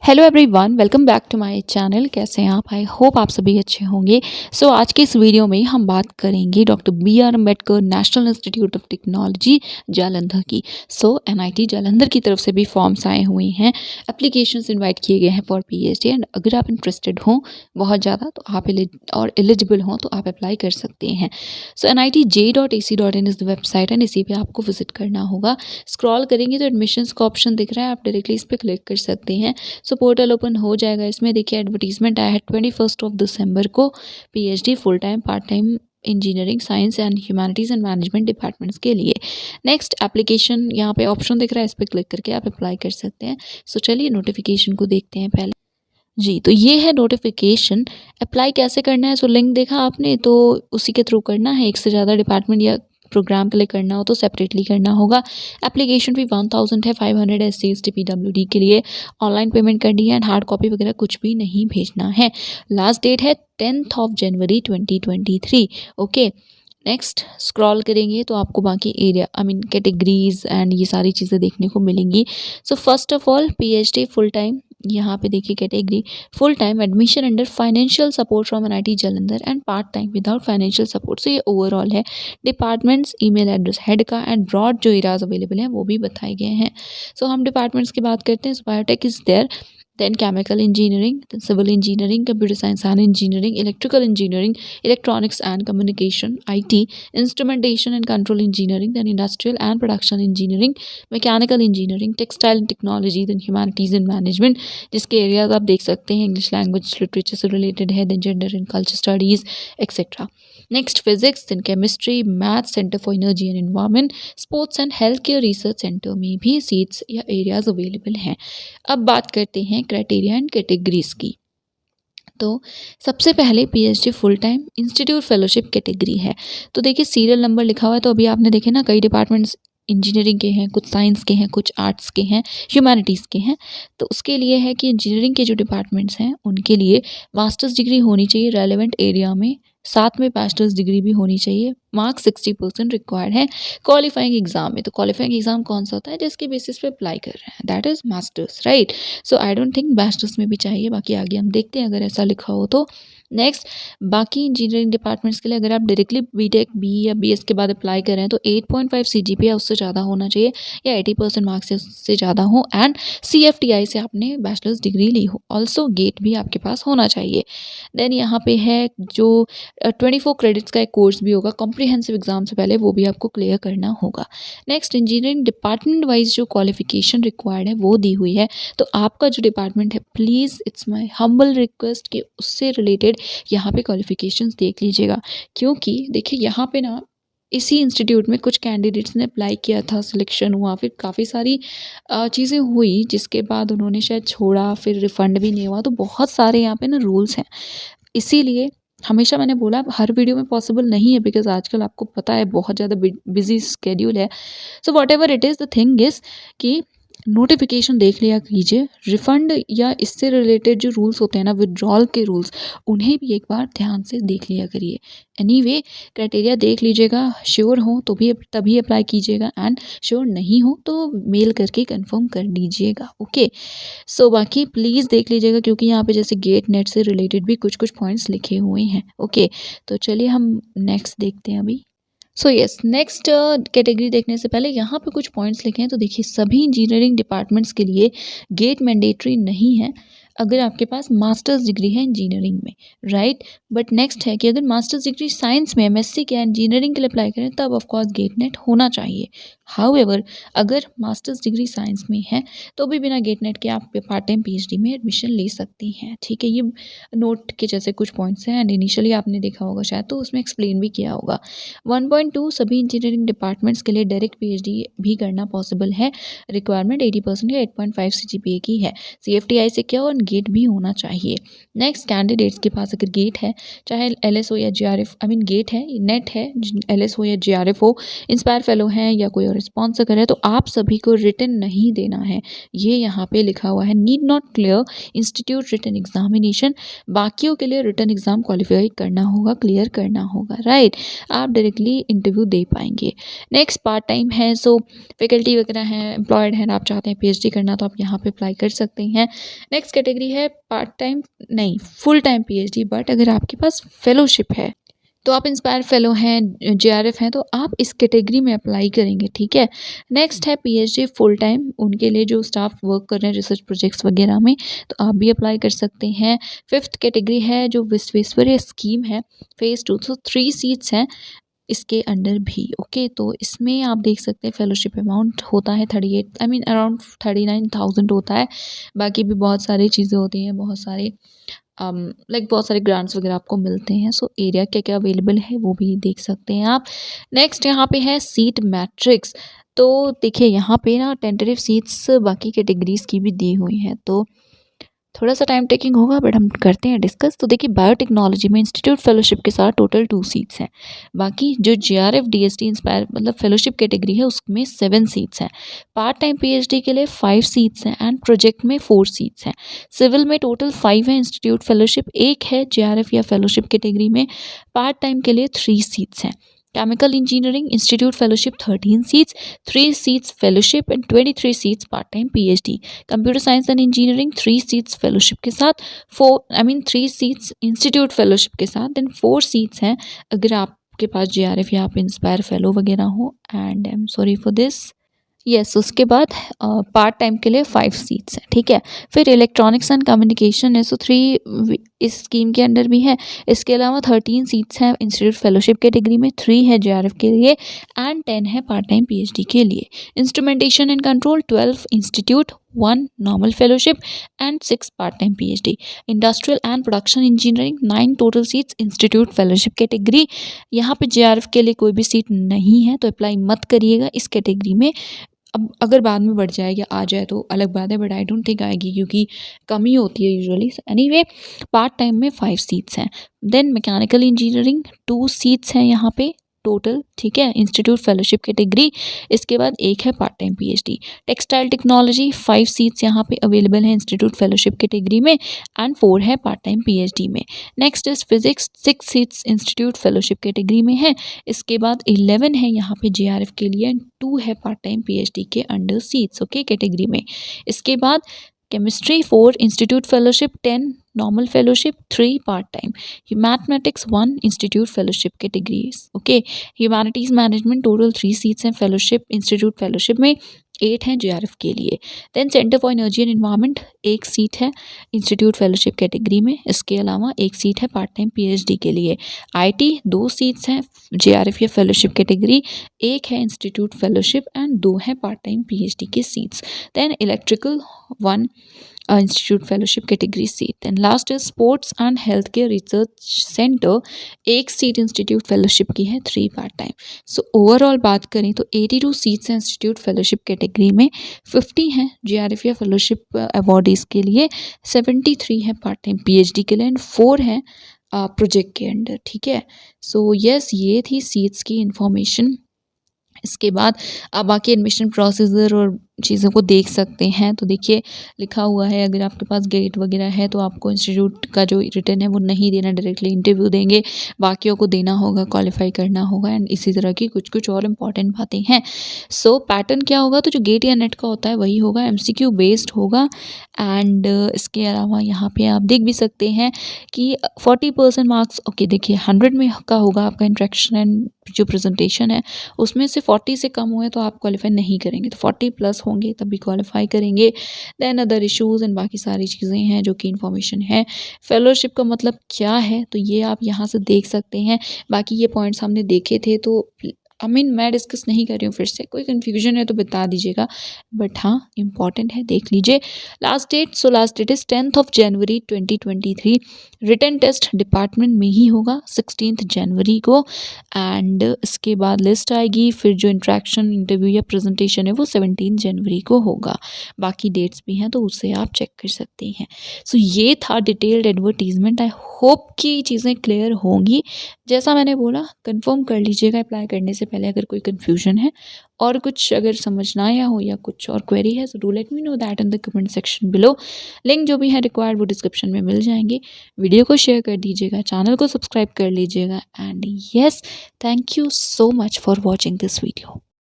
Hello everyone, welcome back to my channel. कैसे हैं आप? आई होप आप सभी अच्छे होंगे। सो आज के इस वीडियो में हम बात करेंगे doctor B R Ambedkar national institute of technology Jalandhar की। एनआईटी जालंधर की तरफ से भी फॉर्म्स आए हुए हैं, एप्लीकेशंस इनवाइट किए गए हैं फॉर पीएचडी। एंड अगर आप इंटरेस्टेड हों बहुत ज़्यादा तो आप एलिजिबल हों तो आप अप्लाई कर सकते हैं। NITJ.ac.in is the website and इसी पे आपको विजिट करना होगा। स्क्रॉल करेंगे तो एडमिशन्स का ऑप्शन दिख रहा है, आप डायरेक्टली इस पर क्लिक कर सकते हैं। पोर्टल ओपन हो जाएगा। इसमें देखिए एडवर्टीजमेंट आया है 21 दिसंबर को, PhD full time part time engineering science and humanities and management departments के लिए। नेक्स्ट एप्लीकेशन यहाँ पे ऑप्शन दिख रहा है, इस पर क्लिक करके आप अप्लाई कर सकते हैं। चलिए नोटिफिकेशन को देखते हैं पहले। जी, तो ये है नोटिफिकेशन। अप्लाई कैसे करना है? लिंक देखा आपने, तो उसी के थ्रू करना है। एक से ज़्यादा डिपार्टमेंट या प्रोग्राम के लिए करना हो तो सेपरेटली करना होगा। एप्लीकेशन फी 1000 है, 500 SC/ST PWD के लिए ऑनलाइन पेमेंट करनी है एंड हार्ड कॉपी वगैरह कुछ भी नहीं भेजना है। लास्ट डेट है 10 जनवरी 2023। ओके, नेक्स्ट स्क्रॉल करेंगे तो आपको बाकी एरिया कैटेगरीज एंड ये सारी चीज़ें देखने को मिलेंगी। First of all PhD full time, यहाँ पे देखिए category full time admission under financial support from NIT Jalandhar and part time without financial support. ये ओवरऑल है। डिपार्टमेंट्स, ईमेल एड्रेस हेड का एंड ब्रॉड जो एरियाज अवेलेबल हैं वो भी बताए गए हैं। हम डिपार्टमेंट्स की बात करते हैं। Biotech is there, then chemical engineering, then civil engineering, computer science and engineering, electrical engineering, electronics and communication, IT, instrumentation and control engineering, then industrial and production engineering, mechanical engineering, textile and technology, then humanities and management, जिसके areas आप देख सकते हैं। English language literature से related है, then gender and culture studies etc. Next physics, then chemistry, maths, centre for energy and environment, sports and health care research centre में भी seats या एरियाज अवेलेबल हैं। अब बात करते हैं क्राइटेरिया एंड कैटेगरीज की। सबसे पहले PhD full time institute fellowship category है। देखिए सीरियल नंबर लिखा हुआ है, तो अभी आपने देखे ना, कई डिपार्टमेंट्स इंजीनियरिंग के हैं, कुछ साइंस के हैं, कुछ आर्ट्स के हैं, ह्यूमैनिटीज़ के हैं। तो उसके लिए है कि इंजीनियरिंग के जो डिपार्टमेंट्स हैं उनके लिए मास्टर्स डिग्री होनी चाहिए रेलेवेंट एरिया में, साथ में बैचलर्स डिग्री भी होनी चाहिए। मार्क्स 60% रिक्वायर्ड है क्वालिफाइंग एग्जाम में। क्वालिफाइंग एग्जाम कौन सा होता है? जिसके बेसिस पे अप्लाई कर रहे हैं, that is masters, right. I don't think bachelors में भी चाहिए, बाकी आगे हम देखते हैं अगर ऐसा लिखा हो तो। नेक्स्ट, बाकी इंजीनियरिंग डिपार्टमेंट्स के लिए अगर आप डायरेक्टली बीटेक बी या बीएस के बाद अप्लाई कर रहे हैं तो 8.5 CGPA उससे ज़्यादा होना चाहिए या 80% मार्क्स से ज़्यादा हो एंड CFTI से आपने बैचलर्स डिग्री ली हो। ऑल्सो गेट भी आपके पास होना चाहिए। देन यहाँ पे है जो 24 क्रेडिट्स का एक कोर्स भी होगा कॉम्प्रिहेंसिव एग्जाम से पहले, वो भी आपको क्लियर करना होगा। नेक्स्ट, इंजीनियरिंग डिपार्टमेंट वाइज जो क्वालिफिकेशन रिक्वायर्ड है वो दी हुई है। तो आपका जो डिपार्टमेंट है, please it's my humble request कि उससे रिलेटेड यहाँ पे क्वालिफिकेशंस देख लीजिएगा। क्योंकि देखिए यहाँ पे ना इसी इंस्टीट्यूट में कुछ कैंडिडेट्स ने अप्लाई किया था, सिलेक्शन हुआ, फिर काफ़ी सारी चीज़ें हुई जिसके बाद उन्होंने शायद छोड़ा, फिर रिफ़ंड भी नहीं हुआ। तो बहुत सारे यहाँ पे ना रूल्स हैं। इसीलिए हमेशा मैंने बोला हर वीडियो में पॉसिबल नहीं है, बिकॉज आजकल आपको पता है बहुत ज़्यादा बिजी स्केड्यूल है। What ever it is, the thing is कि नोटिफिकेशन देख लिया कीजिए। रिफ़ंड या इससे रिलेटेड जो रूल्स होते हैं ना, विड्रॉल के रूल्स, उन्हें भी एक बार ध्यान से देख लिया करिए। एनीवे, क्राइटेरिया देख लीजिएगा, श्योर हो तो भी तभी अप्लाई कीजिएगा एंड श्योर नहीं हो तो मेल करके कंफर्म कर लीजिएगा। ओके, बाकी प्लीज़ देख लीजिएगा क्योंकि यहाँ पे जैसे गेट नेट से रिलेटेड भी कुछ कुछ पॉइंट्स लिखे हुए हैं। ओके, तो चलिए हम नेक्स्ट देखते हैं अभी। यस, नेक्स्ट कैटेगरी देखने से पहले यहाँ पे कुछ पॉइंट्स लिखे हैं। तो देखिए सभी इंजीनियरिंग डिपार्टमेंट्स के लिए गेट मैंडेटरी नहीं है अगर आपके पास मास्टर्स डिग्री है इंजीनियरिंग में, राइट। बट नेक्स्ट है कि अगर मास्टर्स डिग्री साइंस में एमएससी के इंजीनियरिंग के लिए अप्लाई करें तब ऑफकोर्स गेट नेट होना चाहिए। हाउएवर, अगर मास्टर्स डिग्री साइंस में है तो भी बिना गेट नेट के आप पार्ट टाइम पीएचडी में एडमिशन ले सकती हैं। ठीक है, ये नोट के जैसे कुछ पॉइंट्स हैं एंड इनिशियली आपने देखा होगा शायद, तो उसमें एक्सप्लेन भी किया होगा। 1.2 सभी इंजीनियरिंग डिपार्टमेंट्स के लिए डायरेक्ट पीएचडी भी करना पॉसिबल है। रिक्वायरमेंट 80% या 8.5 CGPA की है। CFTI से क्या, और गेट भी होना चाहिए। नेक्स्ट, कैंडिडेट्स के पास अगर गेट है, चाहे LS हो या GRF, आई मीन गेट है, नेट है, LS हो या GRF हो, इंस्पायर फेलो हैं या कोई और स्पॉन्सर है, तो आप सभी को रिटन नहीं देना है। ये यहाँ पे लिखा हुआ है, need not clear institute written examination. बाकियों के लिए रिटन एग्जाम क्वालिफाई करना होगा, क्लियर करना होगा, राइट। आप डायरेक्टली इंटरव्यू दे पाएंगे। नेक्स्ट, पार्ट टाइम है, सो फैकल्टी वगैरह हैं, एम्प्लॉयड हैं, आप चाहते हैं PhD करना तो आप यहाँ पे अप्लाई कर सकते हैं। नेक्स्ट कैटेगरी है पार्ट टाइम नहीं, फुल टाइम PhD, बट अगर आपके पास फेलोशिप है तो आप इंस्पायर फेलो हैं, GRF हैं, तो आप इस कैटेगरी में अप्लाई करेंगे, ठीक है। नेक्स्ट है PhD फुल टाइम, उनके लिए जो स्टाफ वर्क कर रहे हैं रिसर्च प्रोजेक्ट्स वगैरह में, तो आप भी अप्लाई कर सकते हैं। फिफ्थ कैटेगरी है जो विश्वेश्वरैया स्कीम है, फेज़ 2, तो 3 सीट्स हैं इसके अंडर भी, ओके। तो इसमें आप देख सकते हैं फेलोशिप अमाउंट होता है 38, आई मीन अराउंड 39,000 होता है। बाकी भी बहुत सारी चीज़ें होती हैं, बहुत सारे लाइक बहुत सारे ग्रांट्स वगैरह आपको मिलते हैं। सो एरिया क्या क्या अवेलेबल है वो भी देख सकते हैं आप। नेक्स्ट यहाँ पे है सीट मैट्रिक्स। तो देखिए यहाँ पे ना टेंटेटिव सीट्स बाकी कैटेगरीज की भी दी हुई हैं, तो थोड़ा सा टाइम टेकिंग होगा, बट हम करते हैं डिस्कस। तो देखिए बायोटेक्नोलॉजी में इंस्टीट्यूट फेलोशिप के साथ टोटल 2 सीट्स हैं। बाकी जो GRF DST इंस्पायर मतलब फेलोशिप कैटेगरी है उसमें 7 सीट्स हैं। पार्ट टाइम PhD के लिए 5 सीट्स हैं एंड प्रोजेक्ट में 4 सीट्स हैं। सिविल में टोटल 5 है इंस्टीट्यूट फेलोशिप, 1 है GRF या फेलोशिप कैटेगरी में। पार्ट टाइम के लिए 3 सीट्स हैं। Chemical engineering institute fellowship 13 seats, 3 seats fellowship and 23 seats part time PhD। Computer science and engineering 3 seats fellowship के साथ, 3 सीट्स इंस्टीट्यूट फेलोशिप के साथ, देन 4 सीट्स हैं अगर आपके पास GRF या आप इंस्पायर फेलो वगैरह हो, and I am sorry for this, yes. उसके बाद पार्ट टाइम के लिए 5 सीट्स हैं, ठीक है। फिर इलेक्ट्रॉनिक्स एंड कम्युनिकेशन है, सो 3 इस स्कीम के अंडर भी है। इसके अलावा 13 सीट्स हैं इंस्टीट्यूट फेलोशिप कैटेगरी में, 3 है GRF के लिए एंड 10 है पार्ट टाइम PhD के लिए। Instrumentation and control 12 institute, 1 normal fellowship and 6 part time PhD। Industrial and production engineering 9 total seats institute fellowship category. यहाँ पे GRF के लिए कोई भी सीट नहीं है, तो अप्लाई मत करिएगा इस कैटेगरी में। अब अगर बाद में बढ़ जाए या आ जाए तो अलग बात है, बट आई डोंट थिंक आएगी क्योंकि कमी होती है यूजुअली। एनीवे, पार्ट टाइम में 5 सीट्स हैं। देन मैकेनिकल इंजीनियरिंग 2 सीट्स हैं यहाँ पे टोटल, ठीक है, इंस्टीट्यूट फेलोशिप कैटेगरी। इसके बाद 1 है part time PhD। Textile technology 5 seats यहाँ पे अवेलेबल है इंस्टीट्यूट फेलोशिप कैटेगरी में एंड 4 है पार्ट टाइम PhD में। Next is physics, 6 seats institute fellowship category में है। इसके बाद 11 है यहाँ पे GRF के लिए एंड 2 है पार्ट टाइम PhD के अंडर सीट्स, ओके, कैटेगरी में। इसके बाद chemistry 4 institute fellowship, 10 normal fellowship, 3 part time. Mathematics 1 institute fellowship categories, okay. Humanities management total 3 seats हैं फेलोशिप इंस्टीट्यूट फेलोशिप में, 8 हैं GRF के लिए। Then centre for energy and environment 1 seat है institute fellowship category में। इसके अलावा 1 सीट है पार्ट टाइम PhD के लिए। IT 2 सीट्स हैं GRF या फेलोशिप कैटेगरी, 1 है इंस्टीट्यूट फेलोशिप एंड 2 है पार्ट टाइम PhD की seats. Then electrical 1 institute fellowship category seat. Then last है sports and health care research centre, 1 seat institute fellowship की है, 3 पार्ट टाइम। सो ओवरऑल बात करें तो 82 सीट्स हैं इंस्टीट्यूट फेलोशिप कैटेगरी में, 50 हैं GRF या फेलोशिप अवॉर्डीज़ के लिए, 73 है पार्ट टाइम PhD के लिए एंड 4 हैं प्रोजेक्ट के अंडर, ठीक है। सो यस, ये थी सीट्स की इंफॉर्मेशन। इसके बाद आप बाकी एडमिशन प्रोसीजर और चीज़ों को देख सकते हैं। तो देखिए लिखा हुआ है, अगर आपके पास गेट वगैरह है तो आपको इंस्टीट्यूट का जो रिटर्न है वो नहीं देना, डायरेक्टली इंटरव्यू देंगे, बाकियों को देना होगा, क्वालिफाई करना होगा एंड इसी तरह की कुछ कुछ और इम्पॉर्टेंट बातें हैं। सो पैटर्न क्या होगा, तो जो गेट या नेट का होता है वही होगा, MCQ बेस्ड होगा। एंड इसके अलावा यहाँ पे आप देख भी सकते हैं कि 40% मार्क्स, ओके देखिए 100 में का होगा आपका इंट्रैक्शन एंड जो प्रेजेंटेशन है, उसमें से 40 से कम हुए तो आप क्वालिफाई नहीं करेंगे, तो 40 प्लस होंगे तभी क्वालिफाई करेंगे। देन अदर इश्यूज़ एंड बाकी सारी चीज़ें हैं जो कि इन्फॉर्मेशन है। फेलोशिप का मतलब क्या है, तो ये आप यहाँ से देख सकते हैं। बाकी ये पॉइंट्स हमने देखे थे, तो मैं डिस्कस नहीं कर रही हूँ फिर से, कोई कन्फ्यूजन है तो बता दीजिएगा, बट हाँ इम्पॉर्टेंट है, देख लीजिए। Last date is 10 January 2023। Written test department में ही होगा 16 जनवरी को, एंड इसके बाद लिस्ट आएगी, फिर जो इंट्रैक्शन इंटरव्यू या प्रेजेंटेशन है वो 17 जनवरी को होगा। बाकी डेट्स भी हैं तो उससे आप चेक कर सकते हैं। सो ये था डिटेल्ड एडवर्टीजमेंट। आई होप कि चीज़ें क्लियर होंगी। जैसा मैंने बोला कंफर्म कर लीजिएगा अप्लाई करने से पहले अगर कोई कन्फ्यूजन है, और कुछ अगर समझ ना आया हो या कुछ और क्वेरी है, so do let me know that in the comment section below. Link जो भी है रिक्वायर्ड वो डिस्क्रिप्शन में मिल जाएंगे। वीडियो को शेयर कर दीजिएगा, चैनल को सब्सक्राइब कर लीजिएगा, and yes, thank you so much for watching this video.